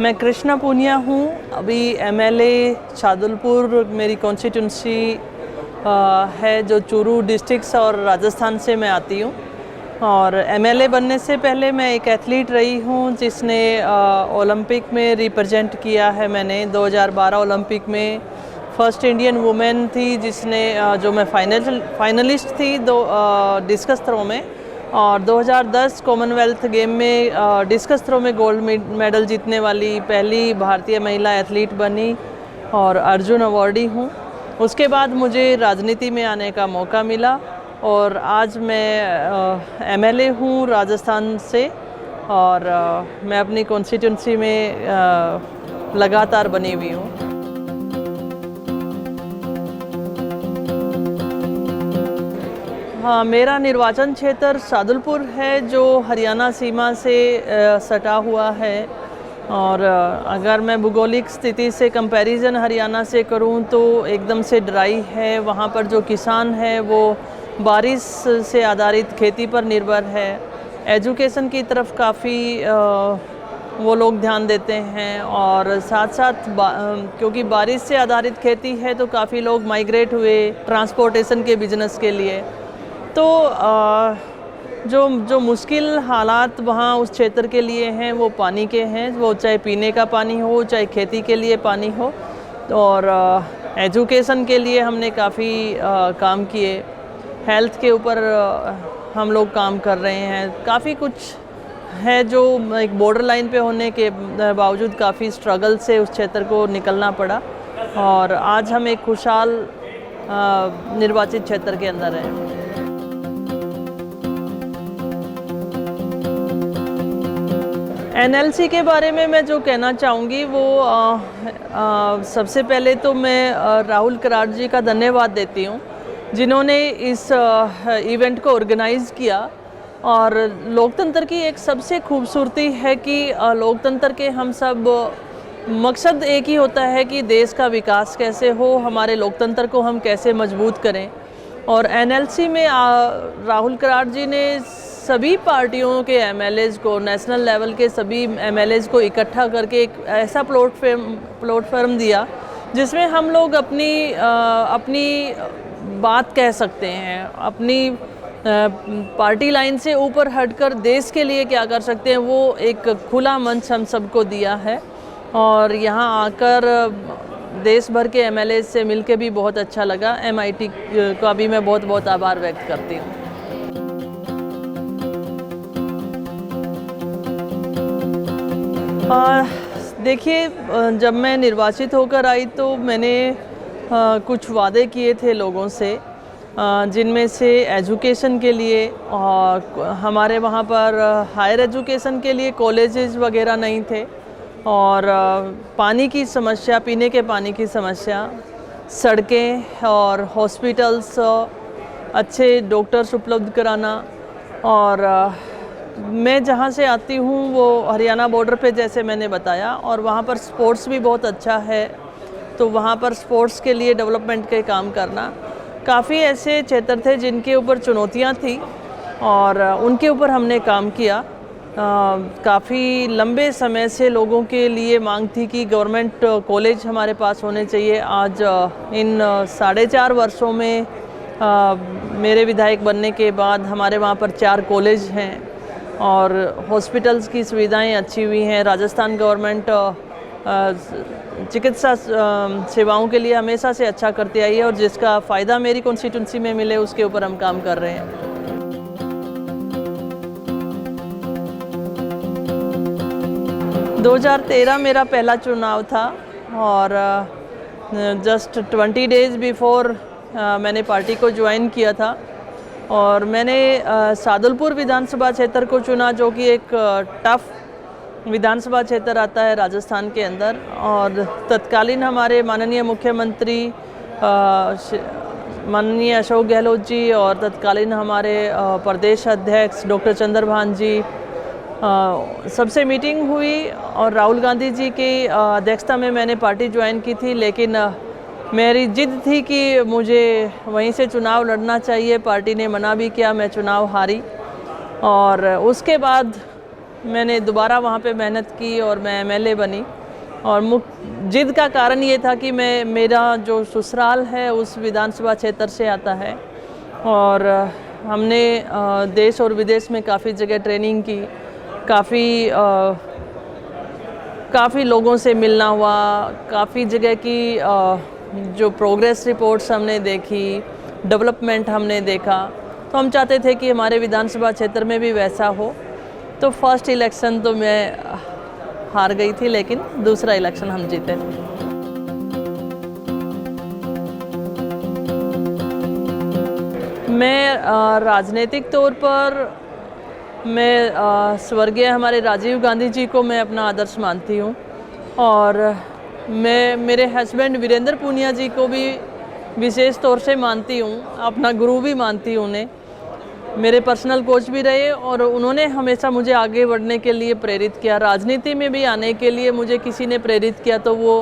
मैं कृष्णा पूनिया हूँ। अभी एमएलए शादुलपुर मेरी कॉन्स्टिट्यूंसी है जो चूरू डिस्ट्रिक्ट और राजस्थान से मैं आती हूँ। और एमएलए बनने से पहले मैं एक एथलीट रही हूँ जिसने ओलंपिक में रिप्रेजेंट किया है। मैंने 2012 ओलंपिक में फर्स्ट इंडियन वुमेन थी जिसने जो मैं फाइनलिस्ट थी डिस्कस थ्रो में। और 2010 कॉमनवेल्थ गेम में डिस्कस थ्रो में गोल्ड मेडल जीतने वाली पहली भारतीय महिला एथलीट बनी और अर्जुन अवॉर्डी हूँ। उसके बाद मुझे राजनीति में आने का मौका मिला और आज मैं एमएलए हूँ राजस्थान से। और मैं अपनी कॉन्स्टिट्यूंसी में लगातार बनी हुई हूँ। हाँ, मेरा निर्वाचन क्षेत्र शादुलपुर है जो हरियाणा सीमा से सटा हुआ है। और अगर मैं भूगोलिक स्थिति से कंपैरिजन हरियाणा से करूं तो एकदम से ड्राई है। वहाँ पर जो किसान है वो बारिश से आधारित खेती पर निर्भर है। एजुकेशन की तरफ काफ़ी वो लोग ध्यान देते हैं और साथ साथ क्योंकि बारिश से आधारित खेती है तो काफ़ी लोग माइग्रेट हुए ट्रांसपोर्टेशन के बिजनेस के लिए। तो जो मुश्किल हालात वहाँ उस क्षेत्र के लिए हैं वो पानी के हैं, वो चाहे पीने का पानी हो चाहे खेती के लिए पानी हो। और एजुकेशन के लिए हमने काफ़ी काम किए। हेल्थ के ऊपर हम लोग काम कर रहे हैं। काफ़ी कुछ है जो एक बॉर्डर लाइन पे होने के बावजूद काफ़ी स्ट्रगल से उस क्षेत्र को निकलना पड़ा और आज हम एक खुशहाल निर्वाचित क्षेत्र के अंदर हैं। एनएलसी के बारे में मैं जो कहना चाहूँगी वो सबसे पहले तो मैं राहुल कराड़ जी का धन्यवाद देती हूँ जिन्होंने इस इवेंट को ऑर्गेनाइज़ किया। और लोकतंत्र की एक सबसे खूबसूरती है कि लोकतंत्र के हम सब मकसद एक ही होता है कि देश का विकास कैसे हो, हमारे लोकतंत्र को हम कैसे मजबूत करें। और एनएलसी में राहुल कराड़ जी ने सभी पार्टियों के एमएलएज को, नेशनल लेवल के सभी एमएलएज को इकट्ठा करके एक ऐसा प्लेटफॉर्म दिया जिसमें हम लोग अपनी बात कह सकते हैं, अपनी पार्टी लाइन से ऊपर हटकर देश के लिए क्या कर सकते हैं, वो एक खुला मंच हम सबको दिया है। और यहाँ आकर देश भर के एमएलए से मिलके भी बहुत अच्छा लगा। एमआईटी का भी मैं बहुत बहुत आभार व्यक्त करती हूँ। देखिए, जब मैं निर्वाचित होकर आई तो मैंने कुछ वादे किए थे लोगों से, जिनमें से एजुकेशन के लिए हमारे वहाँ पर हायर एजुकेशन के लिए कॉलेजेस वगैरह नहीं थे और पानी की समस्या, पीने के पानी की समस्या, सड़कें और हॉस्पिटल्स, अच्छे डॉक्टर्स उपलब्ध कराना। और मैं जहाँ से आती हूँ वो हरियाणा बॉर्डर पे जैसे मैंने बताया, और वहाँ पर स्पोर्ट्स भी बहुत अच्छा है तो वहाँ पर स्पोर्ट्स के लिए डेवलपमेंट के काम करना। काफ़ी ऐसे क्षेत्र थे जिनके ऊपर चुनौतियाँ थी और उनके ऊपर हमने काम किया। काफ़ी लंबे समय से लोगों के लिए मांग थी कि गवर्नमेंट कॉलेज हमारे पास होने चाहिए। आज इन 4.5 वर्षों में मेरे विधायक बनने के बाद हमारे वहाँ पर 4 कॉलेज हैं और हॉस्पिटल्स की सुविधाएं अच्छी हुई हैं। राजस्थान गवर्नमेंट चिकित्सा सेवाओं के लिए हमेशा से अच्छा करती आई है और जिसका फ़ायदा मेरी कॉन्स्टिट्यूंसी में मिले उसके ऊपर हम काम कर रहे हैं। दो 2013 मेरा पहला चुनाव था और जस्ट 20 डेज़ बिफोर मैंने पार्टी को ज्वाइन किया था और मैंने शादुलपुर विधानसभा क्षेत्र को चुना जो कि एक टफ विधानसभा क्षेत्र आता है राजस्थान के अंदर। और तत्कालीन हमारे माननीय मुख्यमंत्री माननीय अशोक गहलोत जी और तत्कालीन हमारे प्रदेश अध्यक्ष डॉक्टर चंद्रभान जी सबसे मीटिंग हुई और राहुल गांधी जी की अध्यक्षता में मैंने पार्टी ज्वाइन की थी। लेकिन मेरी जिद थी कि मुझे वहीं से चुनाव लड़ना चाहिए। पार्टी ने मना भी किया, मैं चुनाव हारी और उसके बाद मैंने दोबारा वहाँ पे मेहनत की और मैं एमएलए बनी। और जिद का कारण ये था कि मेरा जो ससुराल है उस विधानसभा क्षेत्र से आता है और हमने देश और विदेश में काफ़ी जगह ट्रेनिंग की, काफ़ी लोगों से मिलना हुआ, काफ़ी जगह की जो प्रोग्रेस रिपोर्ट्स हमने देखी, डेवलपमेंट हमने देखा। तो हम चाहते थे कि हमारे विधानसभा क्षेत्र में भी वैसा हो। तो फर्स्ट इलेक्शन तो मैं हार गई थी, लेकिन दूसरा इलेक्शन हम जीते थे। मैं राजनीतिक तौर पर मैं स्वर्गीय हमारे राजीव गांधी जी को मैं अपना आदर्श मानती हूँ और मैं मेरे हस्बैंड वीरेंद्र पूनिया जी को भी विशेष तौर से मानती हूँ, अपना गुरु भी मानती हूँ उन्हें। मेरे पर्सनल कोच भी रहे और उन्होंने हमेशा मुझे आगे बढ़ने के लिए प्रेरित किया। राजनीति में भी आने के लिए मुझे किसी ने प्रेरित किया तो वो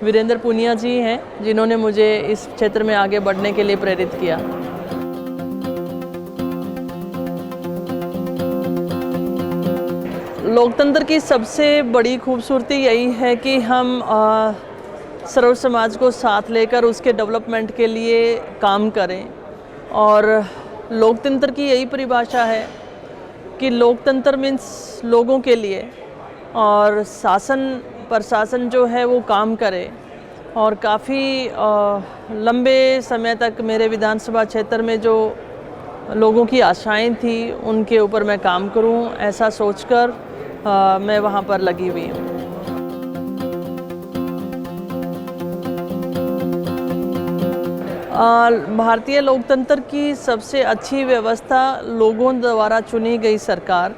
वीरेंद्र पूनिया जी हैं, जिन्होंने मुझे इस क्षेत्र में आगे बढ़ने के लिए प्रेरित किया। लोकतंत्र की सबसे बड़ी खूबसूरती यही है कि हम सर्व समाज को साथ लेकर उसके डेवलपमेंट के लिए काम करें। और लोकतंत्र की यही परिभाषा है कि लोकतंत्र मीन्स लोगों के लिए, और शासन प्रशासन जो है वो काम करे। और काफ़ी लंबे समय तक मेरे विधानसभा क्षेत्र में जो लोगों की आशाएं थी उनके ऊपर मैं काम करूं, ऐसा सोचकर मैं वहां पर लगी हुई हूं। भारतीय लोकतंत्र की सबसे अच्छी व्यवस्था लोगों द्वारा चुनी गई सरकार।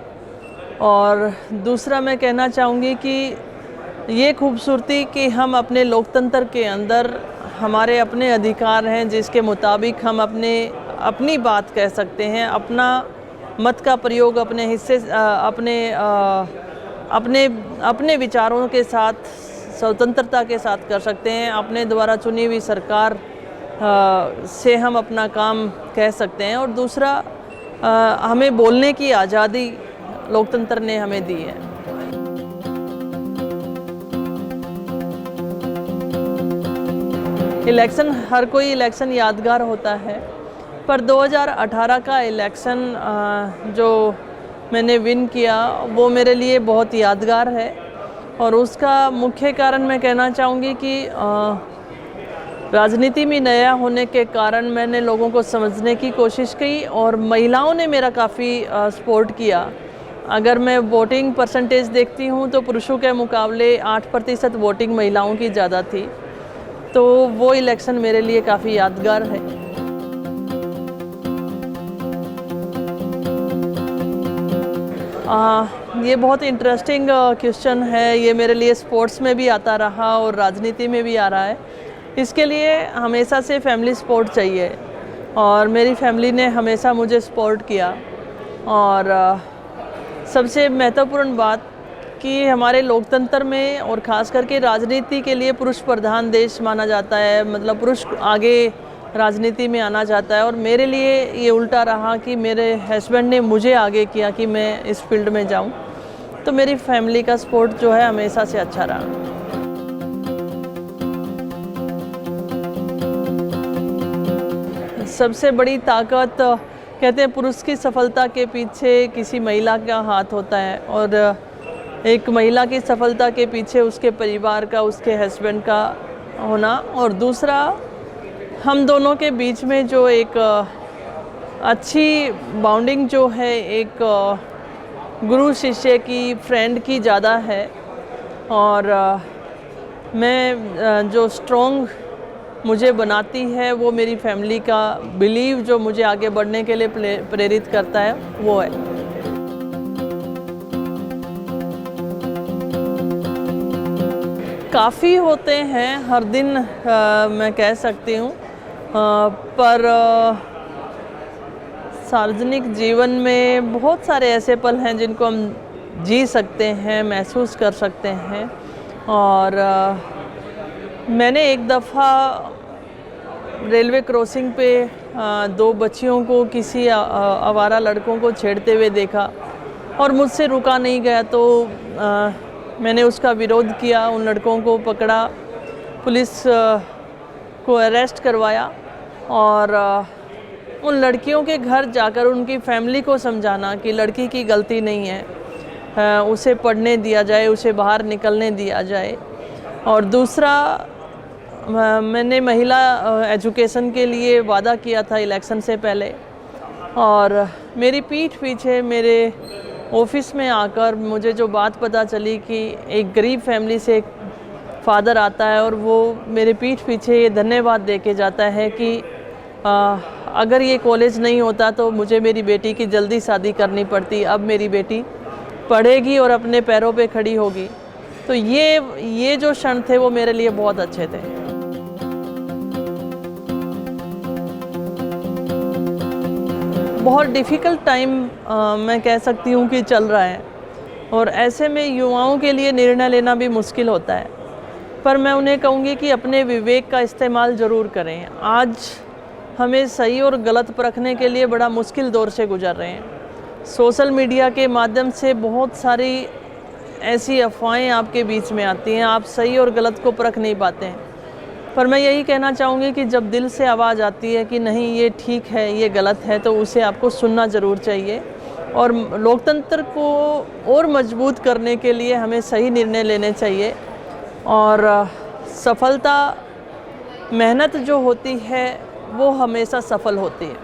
और दूसरा मैं कहना चाहूँगी कि ये खूबसूरती कि हम अपने लोकतंत्र के अंदर हमारे अपने अधिकार हैं, जिसके मुताबिक हम अपनी बात कह सकते हैं, अपना मत का प्रयोग अपने हिस्से अपने विचारों के साथ स्वतंत्रता के साथ कर सकते हैं। अपने द्वारा चुनी हुई सरकार से हम अपना काम कह सकते हैं। और दूसरा हमें बोलने की आज़ादी लोकतंत्र ने हमें दी है। इलेक्शन, हर कोई इलेक्शन यादगार होता है, पर 2018 का इलेक्शन जो मैंने विन किया वो मेरे लिए बहुत यादगार है। और उसका मुख्य कारण मैं कहना चाहूँगी कि राजनीति में नया होने के कारण मैंने लोगों को समझने की कोशिश की और महिलाओं ने मेरा काफ़ी सपोर्ट किया। अगर मैं वोटिंग परसेंटेज देखती हूँ तो पुरुषों के मुकाबले 8% वोटिंग महिलाओं की ज़्यादा थी। तो वो इलेक्शन मेरे लिए काफ़ी यादगार है। ये बहुत इंटरेस्टिंग क्वेश्चन है। ये मेरे लिए स्पोर्ट्स में भी आता रहा और राजनीति में भी आ रहा है। इसके लिए हमेशा से फैमिली सपोर्ट चाहिए और मेरी फैमिली ने हमेशा मुझे सपोर्ट किया। और सबसे महत्वपूर्ण बात कि हमारे लोकतंत्र में और ख़ास करके राजनीति के लिए पुरुष प्रधान देश माना जाता है, मतलब पुरुष आगे राजनीति में आना चाहता है। और मेरे लिए ये उल्टा रहा कि मेरे हस्बैंड ने मुझे आगे किया कि मैं इस फील्ड में जाऊं। तो मेरी फैमिली का सपोर्ट जो है हमेशा से अच्छा रहा। सबसे बड़ी ताकत, कहते हैं पुरुष की सफलता के पीछे किसी महिला का हाथ होता है और एक महिला की सफलता के पीछे उसके परिवार का, उसके हस्बैंड का होना। और दूसरा, हम दोनों के बीच में जो एक अच्छी बॉन्डिंग जो है, एक गुरु शिष्य की, फ्रेंड की ज़्यादा है। और मैं जो स्ट्रॉन्ग मुझे बनाती है वो मेरी फैमिली का बिलीव जो मुझे आगे बढ़ने के लिए प्रेरित करता है वो है। काफ़ी होते हैं हर दिन, मैं कह सकती हूँ, पर सार्वजनिक जीवन में बहुत सारे ऐसे पल हैं जिनको हम जी सकते हैं, महसूस कर सकते हैं। और मैंने एक दफ़ा रेलवे क्रॉसिंग पे 2 बच्चियों को किसी आवारा लड़कों को छेड़ते हुए देखा और मुझसे रुका नहीं गया तो मैंने उसका विरोध किया, उन लड़कों को पकड़ा, पुलिस को अरेस्ट करवाया और उन लड़कियों के घर जाकर उनकी फैमिली को समझाना कि लड़की की गलती नहीं है, उसे पढ़ने दिया जाए, उसे बाहर निकलने दिया जाए। और दूसरा, मैंने महिला एजुकेशन के लिए वादा किया था इलेक्शन से पहले, और मेरी पीठ पीछे मेरे ऑफिस में आकर मुझे जो बात पता चली कि एक गरीब फैमिली से एक फादर आता है और वो मेरे पीठ पीछे ये धन्यवाद दे के जाता है कि अगर ये कॉलेज नहीं होता तो मुझे मेरी बेटी की जल्दी शादी करनी पड़ती, अब मेरी बेटी पढ़ेगी और अपने पैरों पे खड़ी होगी। तो ये जो क्षण थे वो मेरे लिए बहुत अच्छे थे। बहुत डिफ़िकल्ट टाइम मैं कह सकती हूँ कि चल रहा है, और ऐसे में युवाओं के लिए निर्णय लेना भी मुश्किल होता है, पर मैं उन्हें कहूँगी कि अपने विवेक का इस्तेमाल ज़रूर करें। आज हमें सही और गलत परखने के लिए बड़ा मुश्किल दौर से गुजर रहे हैं। सोशल मीडिया के माध्यम से बहुत सारी ऐसी अफवाहें आपके बीच में आती हैं, आप सही और गलत को परख नहीं पाते हैं। पर मैं यही कहना चाहूँगी कि जब दिल से आवाज़ आती है कि नहीं ये ठीक है, ये गलत है, तो उसे आपको सुनना ज़रूर चाहिए। और लोकतंत्र को और मजबूत करने के लिए हमें सही निर्णय लेने चाहिए, और सफलता, मेहनत जो होती है वो हमेशा सफल होती है।